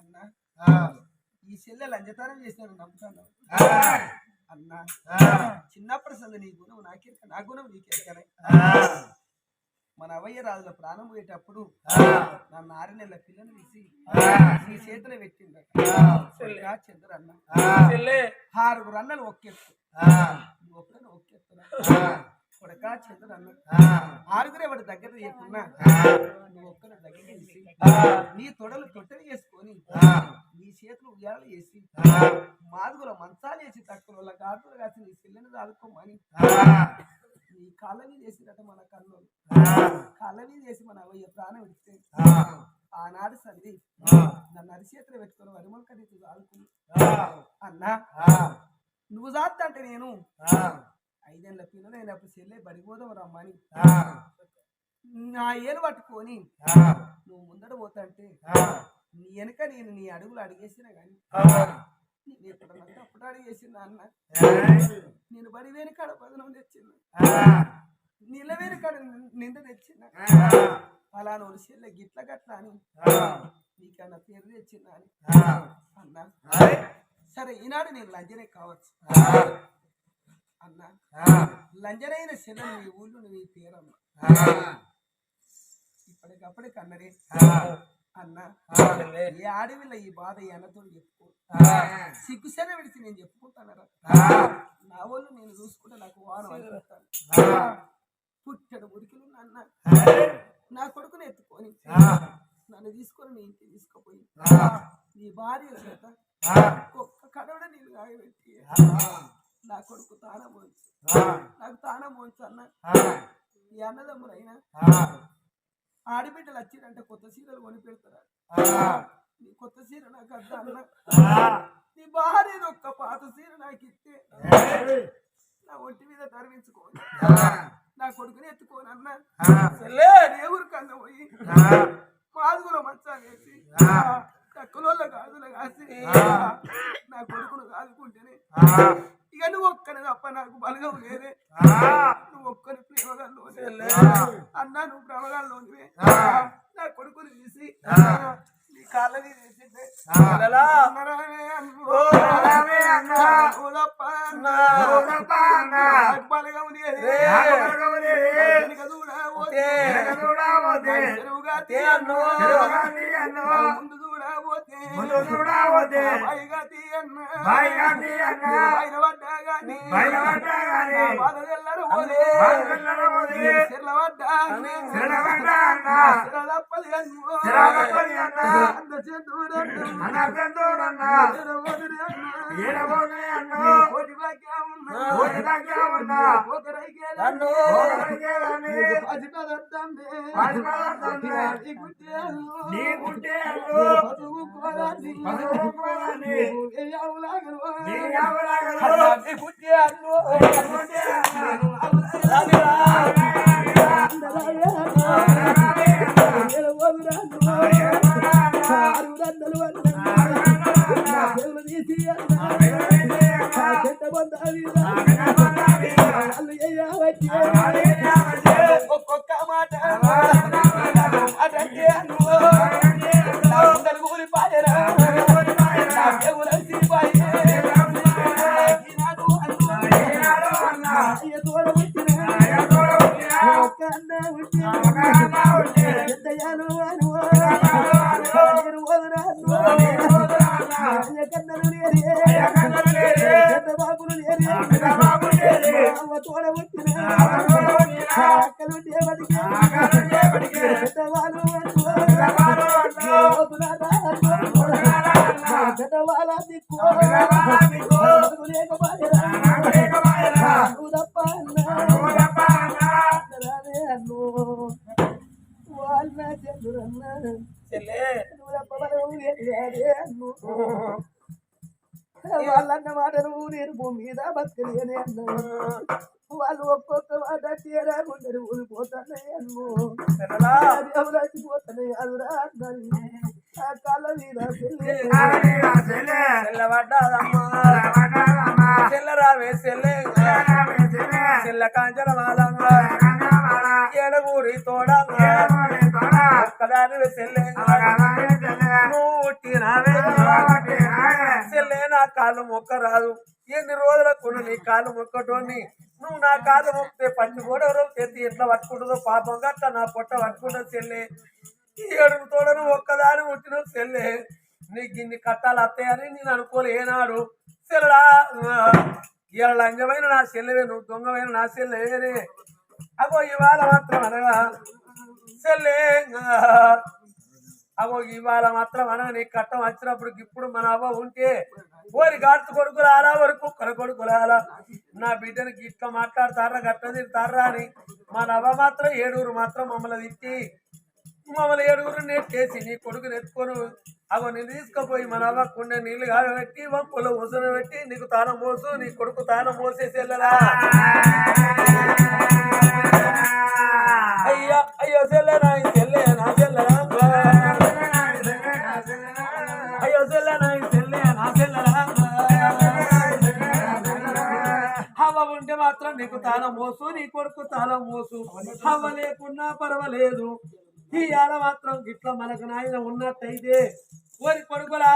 అన్నా ఈ చెల్లె లంచతానం చేసినాను నమ్ముతాను అన్నా చిన్నప్పటి సంది నీ గుణం నాకెరక నా గుణం నీకెరకనే మన అవయ్య రాజుల ప్రాణం పోయేటప్పుడు నన్ను 6 నెలల పిల్లని తీసి నీ చేతిలో పెట్టిందట చంద్ర అన్న 6 అన్నలు ఒక్కెత్తు ఒక్కను ఒక్కెత్తున్నా కొడక చంద్ర అన్న 6 వాడి దగ్గర చేయకున్నా నువ్వు ఒక్కను దగ్గర చేసి నీ తొడలు తొట్టెలు చేసుకొని నీ చేతులు ఉయ్యాలు చేసి మాదుగుల మంచాలు వేసి తక్కువ గాడులు కాసి నీ పిల్లని దాదుకోమని నీ కాళ్ళని చేసినట్ట మన కన్నులు కాళ్ళని చేసి మన అవయ్య ప్రాణం ఇస్తే ఆనాడు సంది నన్ను అరిచేతులు పెట్టుకుని వరిమొలక నీకు దాదుకుని అన్నా నువ్వు జాతా అంటే నేను 5 ఏళ్ల పిల్లలైనప్పుడు చెల్లె బడిపోదాం రమ్మని నా ఏలు పట్టుకొని నువ్వు ముందట పోతా అంటే నీ వెనక నేను నీ అడుగులు అడిగేసినా గాని నేను ఎప్పుడన్నా అప్పుడు అడిగేసిన అన్న నేను బడి వెనుకాడ పదనం తెచ్చిన నీళ్ళ వెనుకాడ నింద తెచ్చిన అలానో చెల్లె గిట్ల గట్ల అని నీకన్నా పేరు తెచ్చిన అని అన్నా సరే ఈనాడు నేను లంజనే కావచ్చు అన్నా లంజనైన చెల్లె నీ ఊళ్ళో నీ పేరమ్మా ఇప్పటికప్పటికి అన్నరే అన్నా ఏ ఆడవిల్ల ఈ బాధ ఈ అన్నతో చెప్పుకో సిగ్గుసెన విడిచి నేను చెప్పుకుంటానరా నా వాళ్ళు నేను చూసుకుంటే నాకు వారం అయిపోతాను పుట్టడు ఉడికిలు అన్న నా కొడుకుని ఎత్తుకొని నన్ను తీసుకొని నీ ఇంటికి తీసుకుపోయి నీ భార్య చేత ఒక్క కడవడ నీళ్ళు కాగబెట్టి నా కొడుకు తానం పోయించు నాకు తానం పోయించు అన్న ఈ అన్నదమ్ములైనా ఆడిబిడ్డలు వచ్చిందంటే కొత్త చీరలు కొని పెడతారా నీ కొత్త చీర నాకు అర్థం అన్న నీ భార్య ఒక్క పాత చీర నాకు ఇస్తే నా ఒంటి మీద ధర్మించుకోని నా కొడుకుని ఎత్తుకోని అన్న దేవుడు కన్న పోయి మాదుగులో మంచాలు వేసి తక్కువలో గాజులు కాసి నా కొడుకును కాదుకుంటేనే ఇక నువ్వు ఒక్కని తప్ప నాకు బలగం లేదే నువ్వు ఒక్కని ప్రేమగాల్లోనే అన్నా నువ్వు ప్రేమగాల్లోనివే నా కొడుకుని తీసి నీ కాళ్ళ మీద వేసిందే బలగం లేదే ముందు చూడబోతే పైగా తీయన్నా ఒక్కొక్క మాట అదే ఊరి పాయరా వాళ్ళన్న మాటలు నేను భూమి మీద బతకలేనే అన్నా వాళ్ళు ఒక్కొక్క మాట తీరాకుంటారు ఊరిపోతానే అన్ను పోతానే అదురా అన్నది ఆ కాళ్ళ మీద చెల్లరావే చెల్ల కాంచన ఏడుగురి తోడ ఒక్కదాని చెల్లె చెల్లె నా కాళ్ళు మొక్క రాదు ఎన్ని రోజులకు నీ కాళ్ళు మొక్కటోని నువ్వు నా కాళ్ళు మొక్కితే పచ్చి గోడవరం తెచ్చి ఎట్లా పట్టుకుంటుందో పాపం గట్ట నా పొట్ట పట్టుకుంటుంది చెల్లె ఈ ఏడుగు తోడను ఒక్కదాని పుట్టిన చెల్లె నీకు ఇన్ని కట్టాలు వస్తాయని నేను అనుకోలే ఏనాడు చెల్లడా ఇలా లంజమైన నా చెల్లెవే నువ్వు దొంగమైన నా చెల్లెవేనే అగో ఇవాళ మాత్రం అనగా చెల్లె అగో ఇవాళ మాత్రం అనగా నీ కట్టం వచ్చినప్పుడు ఇప్పుడు మన అవ్వ ఉంటే ఓరి గాడుతు కొడుకులారా ఓరి కుక్కల కొడుకులారా నా బిడ్డని ఇట్లా మాట్లాడతారా గట్ట తింటారా అని మన అవ్వ మాత్రం ఏడుగురు మాత్రం మమ్మల్ని తిట్టి మమ్మల్ని ఏడుగురు నెట్టేసి నీ కొడుకుని ఎత్తుకొని అగో నేను తీసుకుపోయి మన అవ్వ కుండ నీళ్లు కాగబెట్టి వంపులో ఉసురు పెట్టి నీకు తానం మోసు నీ కొడుకు తానం మోసేసి వెళ్ళరా అయ్యా అయ్యో చెల్లెనా చెల్లె నా చెల్లెరా అయ్యో చెల్లెనా చెల్లె నా చెల్లెరా హవ్వ ఉంటే మాత్రం నీకు తానం మోసు నీ కొడుకు తానం మోసు హవ్వ లేకున్నా పర్వాలేదు ఇవాళ మాత్రం గిట్లా మనకు నాయన ఉన్నట్టయితే ఓరి కొడుకులా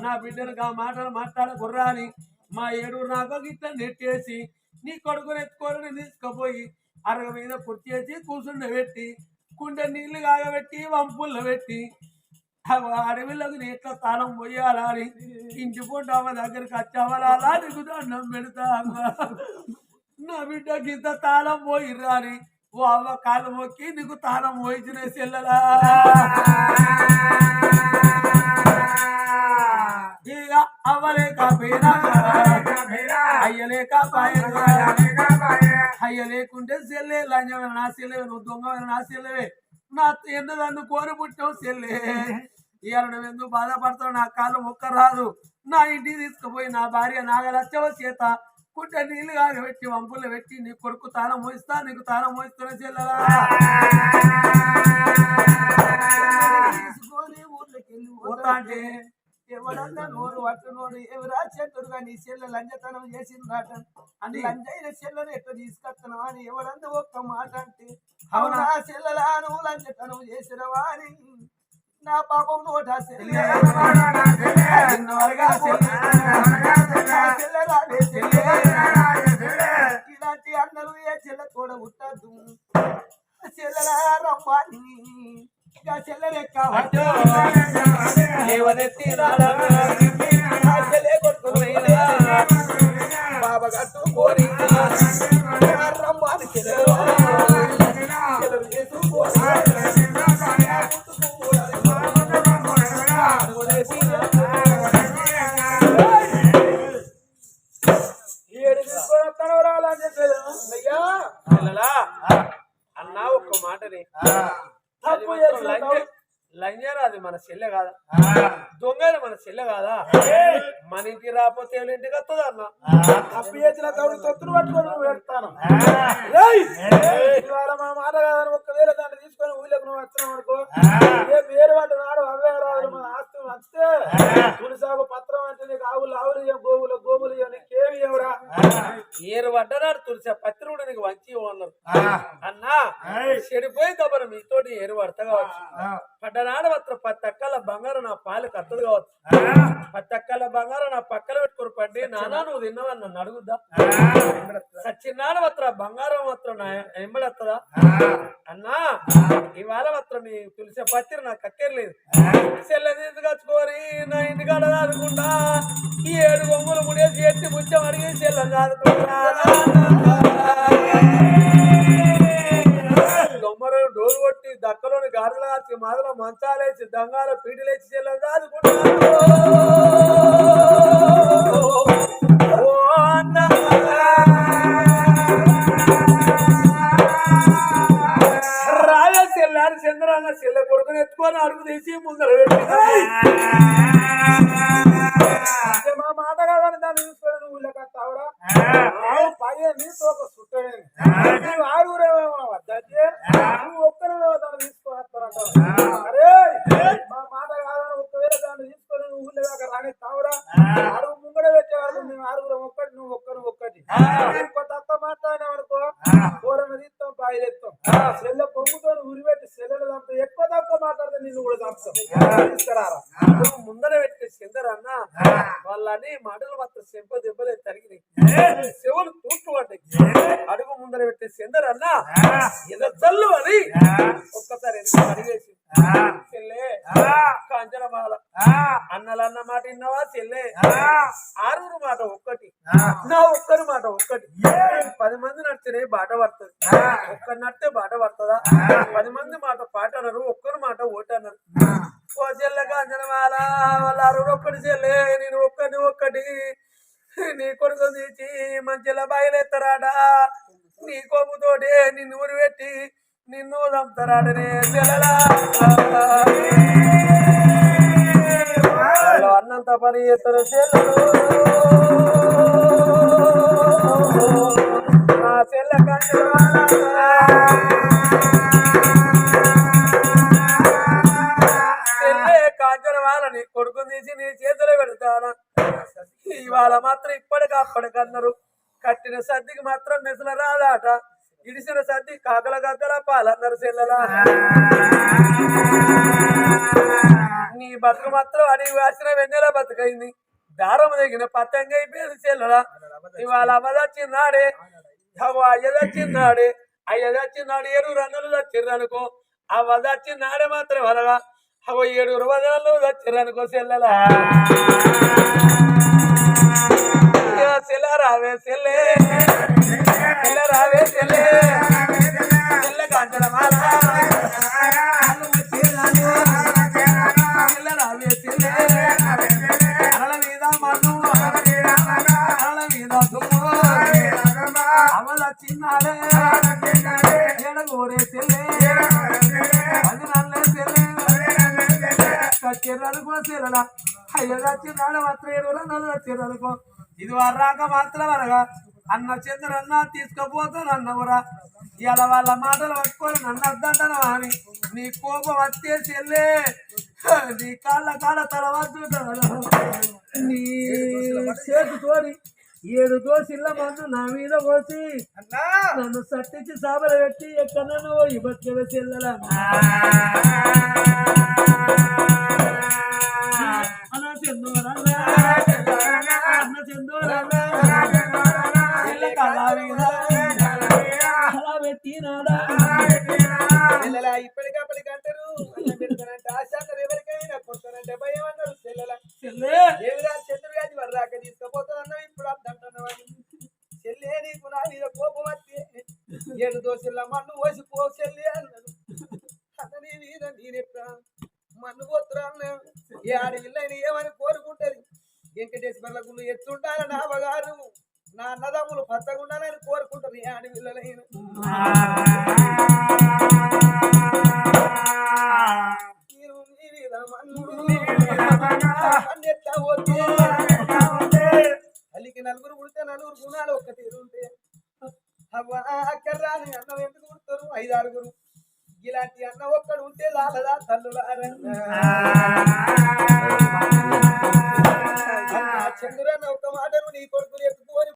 నా బిడ్డను మాటలు మాట్లాడకుర్రా అని మా ఏడుగురు నాకు గిట్లా నెట్టేసి నీ కొడుకుని ఎత్తుకొని తీసుకుపోయి అరగ మీద కుర్చేసి కూర్చుండ పెట్టి కుండ నీళ్లు కాగబెట్టి వంపుల్లో పెట్టి అడవిలోకి నీ ఎట్లా తాళం పోయాలా అని ఇంటి పూట అమ్మ దగ్గరికి వచ్చావలా నీకు దండం పెడతా నా బిడ్డకి ఇంత తాళం పోయిర్రా అని ఓ అవ్వ కాలు మొక్కి నీకు తాళం పోయించిన చెల్లెలా ఇక అవ్వలేక అయ్యలేక అయ్య లేకుంటే చెల్లె లంజమైన నా చెల్లెవే నువ్వు దొంగమైన నా చెల్లెవే నా ఎందుకు నన్ను కోరి పుట్టావు చెల్లె ఇవాళ నువ్వు ఎందుకు బాధపడతావు నా కాళ్ళు మొక్క రాదు నా ఇంటికి తీసుకుపోయి నా భార్య నాగలచ్చవ చేత కుంట నీళ్లు కాగబెట్టి వంపులు పెట్టి నీ కొడుకు తానం మోయిస్తా నీకు తానం మోయిస్తున్నా చెల్లెలా పోతా అంటే ఎవడన్నా నోరు పట్టునోడు ఎవరా చెట్టుడుగా నీ చెల్లె లంజతనం చేసిందాట అని లంజైన చెల్లెను ఎట్లా తీసుకొస్తున్నావు అని ఎవడన్నా ఒక్క మాట అంటే అవునా చెల్లెలా నువ్వు లంజతనం చేసినవా అని నా పాపం నోటా ఇలాంటి అన్నలు ఏ చెల్లె కూడా పుట్టద్దు చెల్లెలా రమ్మాని చెల్లెలెక్క బాబా గట్టు కోరి రమ్మాని చెల్లెలు అన్నా ఒక్క మాటని లంజరా అది మన చెల్లె కాదా దొంగ మన చెల్లె కాదా మన ఇంటికి రాకపోతే ఎవరి ఇంటికి వస్తుంది అన్న అప్పు చేసిన తప్పుడు తొత్తులు పట్టుకొని పెడతాను మా మాట కాదని ఒక్కవేళ దాన్ని తీసుకొని ఊళ్ళకి నువ్వు వచ్చినావు అనుకో ఏ వేరు వాటి నాడు అవే రాదు మన ఆస్తి వస్తే తులసాగు పత్రం అంటే నీకు ఆవులు ఆవులు గోవులు గోవులు నీకేమి ఎవరా ఏరు పడ్డనాడు తులసా పత్రి కూడా నీకు వంచి అన్నారు అన్నా చెడిపోయి దబ్బరు మీతోటి ఏరు పడతా కావచ్చు పడ్డనాడు మాత్రం 10 అక్కల బంగారం నా పాలు కత్తదు కావచ్చు 10 అక్కల బంగారం నా పక్కన పెట్టుకుని పండి నానా నువ్వు తిన్నావని నన్ను అడుగుద్దా సచ్చినాడు మాత్రం బంగారం మాత్రం నా ఎంబడత్తదా అన్నా ఇవాళ మాత్రం నీ తులసి పత్రి నాకు కక్కేర్లేదు చెల్లె తీసుకొచ్చుకొని నా ఇంటికాడ అనుకుంటా ఈ 7 బొమ్మలు ముడేసి ఎట్టి ముచ్చం అడిగి చెల్లె కాదుకుంటా దొమ్మరు డోలు కొట్టి దక్కలోని గారెలు కాచి మాదలో మంచాలేసి దంగాల పీటలేసి చెల్లె కాదుకుంటా రాజా చెల్లారు చంద్రన్న చెల్లె కొడుకుని ఎత్తుకొని అడుగు తీసి ముందర పెట్టి మా మాట కాదని దాన్ని తీసుకొని నువ్వు ఊళ్ళకత్తావురా పైన నీతో ఒక సుట్టమే నువ్వు ఆరుగురేమో వద్దంటే నువ్వు ఒక్కరేమో దాన్ని తీసుకొని అరే మా మాట కాదని ఒక్కవేళ దాన్ని తీసుకొని నువ్వు ఊళ్ళో దాకా రానిస్తావురా అడుగు ముంగడ పెట్టేవాళ్ళు మేము ఆరుగురం ఒక్కటి నువ్వు ఒక్కటి కొత్త మాట్లాడినావు అనుకో కూరను తీస్తాం బాయిలు ఎత్తాం చెల్లె పొంగుతో ఉరిపెట్టి చెల్లెలు ఎక్కువ సిందరన్న వాళ్ళని మాటలు మాత్రం చెంప దెబ్బలే తరిగినాయి చెవులు తూట్లు పడ్డాయి అడుగు ముందర పెట్టే సిందరన్న ఏదో జల్లు అని ఒక్కసారి అడిగేసి చెల్లే కాంచనమాల అన్నలన్న మాట విన్నావా చెల్లే ఆరుగురు మాట ఒక్కటి నా ఒక్కరి మాట ఒక్కటి 10 మంది నడిచినే బాట పడుతుంది ఒక్కరి నడితే బాట పడుతుందా 10 మంది మాట పాట అన్నారు ఒక్కరి మాట ఓటు అన్నారు ఓ చెల్లె కాంచనమాల వాళ్ళ ఆరుగురు ఒక్కటి చెల్లే నేను ఒక్కటి నీ కొడుకు తీసి మంచిగా బయలుదేరాడ నీ కొమ్ముతోటి నిన్ను ఊరి పెట్టి నిన్ను చంపుతారాడనే చెల్లెలా అన్నంత పని చేస్తారు చెల్లెలు నా చెల్లె చెల్లె కాంచనమాలని కొడుకుని తీసి నీ చేతిలో పెడతానా ఇవాళ మాత్రం ఇప్పటికప్పటికన్నారు కట్టిన సర్దికి మాత్రం మెసల రాదాట ఇడిసిన సర్ది కాకల కాకల పాలన్నారు చెల్లెలా నీ బతుకు మాత్రం అడిగి వాసిన వెన్నెల బతుకైంది దారం తగిన పతంగా అయిపోయింది చెల్లెలా ఇవాళ అమ్మ చచ్చిన్నాడే అయ్య చచ్చిన్నాడే ఏడు రన్నులు చచ్చిర్రనుకో అవ్వ చచ్చిన్నాడే మాత్రం అనగా అవ 7 వదనలు చచ్చిర్రనుకో చెల్లెలా చెల్ల రావే చెల్లె రావే చెల్లె చెల్లె కాంచనమాల చెల్ల రావే చెల్లె అరల మీద మన్ను అరల మీద దుమ్ము అమల చిన్నాడే ఎడగోరే చెల్లె అది నల్లే చెల్లె చచ్చిర్రనుకో చెల్లెలా అయ్య చచ్చిన్నాడు మాత్రం 7 రన్నులు చచ్చిర్రనుకో ఇది వారాక మాత్రం అనగా అన్న చంద్రన్న తీసుకుపోతాను అన్నవురా ఇలా వాళ్ళ మాటలు పట్టుకొని నన్ను అద్దంటాను అని నీ కోపం వచ్చే చెల్లే నీ కాళ్ళ తలవద్దు నీ చేతితోని 7 దోసిళ్ళ మందు నా మీద పోసి నన్ను సట్టించి సాబలు పెట్టి ఎక్కడన్నా పోయి బతికే చెల్లెలా అన్న చందోరన్నా అన్న చందోరన్నా అలా పెట్టినాడా ఇప్పటికప్పటికంటారు ఆశాంతరు ఎవరికైనా కొట్టానంటే భయం అన్నారు చెల్లెలా చంద్రగాజి వర్రాక తీసుకుపోతానన్నావు ఇప్పుడు అద్దంటున్నావు చెల్లె నీకు నా మీద కోపం వస్తే 7 దోశల మన్ను పోసి పో చెల్లి అన్నాడు అన్న నీ మీద నేనెప్పుడా మన్ను పోతురా ఏ ఆడవిల్లని ఏమని కోరుకుంటది వెంకటేశ్వర్ల గుళ్ళు ఎత్తుంటారు నా అవగారు నా అన్నదమ్ములు పచ్చగుండాలని కోరుకుంటారు ఏ ఆడవిల్లలైన అల్లికి 4 పుడితే 4 గుణాలు ఒక్క తీరుంటే అక్కడ రాని అన్నం ఎందుకు పుడతారు 5, 6 ఇలాంటి అన్న ఒక్కడు ఉంటే లాలదా తల్లులారా చంద్రన్న ఒక్క మాటను నీ కొడుకుని ఎత్తుకొని